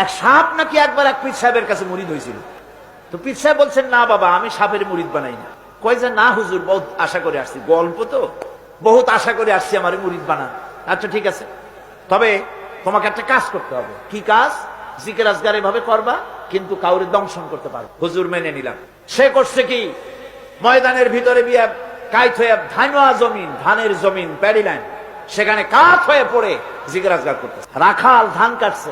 এক সাপ নাকি একবার এক পীর সাহেবের কাছে মুরিদ হয়েছিল। তো পীর সাহেব বলছেন, না বাবা, আমি সাপের মুরিদ বানাই না। কয় যে, না হুজুর, বহুত আশা করে আসছি, গল্প তো, বহুত আশা করে আসছি আমার মুরিদ বানান। আচ্ছা ঠিক আছে, তবে তোমাকে একটা কাজ করতে হবে। কি কাজ? জিকির আজগার এভাবে করবা, কিন্তু কাউরে দংশন করতে পারবে। হুজুর মেনে নিলাম। সে করছে কি, ময়দানের ভিতরে বিয়া কাইত হয়ে ধানওয়া জমিন, ধানের জমিন, প্যাডি লাইন, সেখানে কাত হয়ে পড়ে জিকির আজগার করতেছে। রাখাল ধান কাটছে,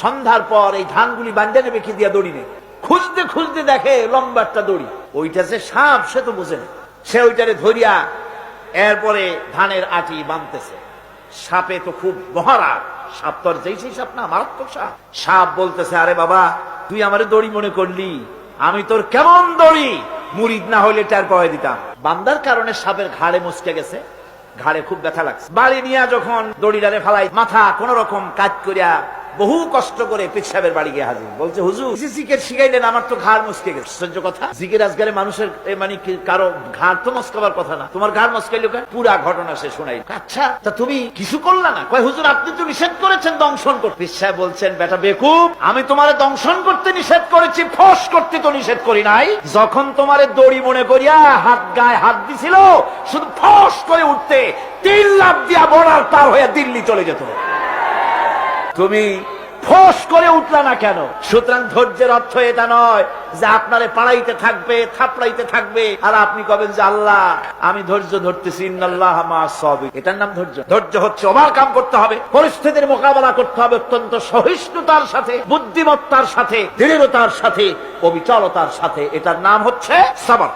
সন্ধ্যার পর এই ধানগুলি বান্ধে নেবে কি দিয়া দড়ি নেই, খুঁজতে খুঁজতে দেখে লম্বা একটা দড়ি, ওইটা যে সাপ সে তো বুঝে না। সে ওইটারে ধরিয়া এরপরে ধানের আটি বাঁধতেছে। সাপে তো খুব মহারাগ, সাপ তো আর যেই সেই সাপ না, মারাত্মক সাপ। সাপ বলতেছে, আরে বাবা, তুই আমারে দড়ি মনে করলি, আমি তোর কেমন দড়ি, মুরিদ না হইলে টার পাওয়া দিতাম। বান্দার কারণে সাপের ঘাড়ে মুচকে গেছে, ঘাড়ে খুব ব্যথা লাগছে। বাড়ি নিয়ে যখন দড়িটারে ফালাই, মাথা কোন রকম কাজ করিয়া বহু কষ্ট করে পীর সাহেবের বাড়ি গিয়ে হাজির। বলছে, হুজুর জিকির শিখাইলেন, আমার তো ঘাড় মুচকে গেছে। সহ্য কথা, জিকির আজগারে মানুষের মানে কারো ঘাড় তো মস্কাবার কথা না, তোমার ঘাড় মস্কাইলো কেন? পুরা ঘটনা সে শোনাই। আচ্ছা, তা তুমি কিছু করলা না? কয়, হুজুর আপনি তো নিষেধ করেছেন দংশন করতে। পীর সাহেব বলছেন, বেটা বেকুব, আমি তোমারে দংশন করতে নিষেধ করেছি, ফস করতে তো নিষেধ করি নাই। যখন তোমারে দড়ি মনে করিয়া হাত গায়ে হাত দিছিল, শুধু ফস করে উঠতে 3 লাফ দিয়া বর্ডার পার হয়ে দিল্লি চলে যেত। তুমি ফস করে উঠলা না কেন? সুতরাং ধৈর্যের অর্থ এটা নয় যে আপনারে পাড়াইতে থাকবে, থাপড়াইতে থাকবে, আর আপনি কবেন যে আল্লাহ আমি ধৈর্য ধরতেছি, ইন্নাল্লাহ মা'আস সাবির। এটার নাম ধৈর্য। ধৈর্য হচ্ছে ওভারকাম করতে হবে, পরিস্থিতির মোকাবেলা করতে হবে অত্যন্ত সহিষ্ণুতার সাথে, বুদ্ধিমত্তার সাথে, দৃঢ়তার সাথে, অবিচলতার সাথে। এটার নাম হচ্ছে সবর।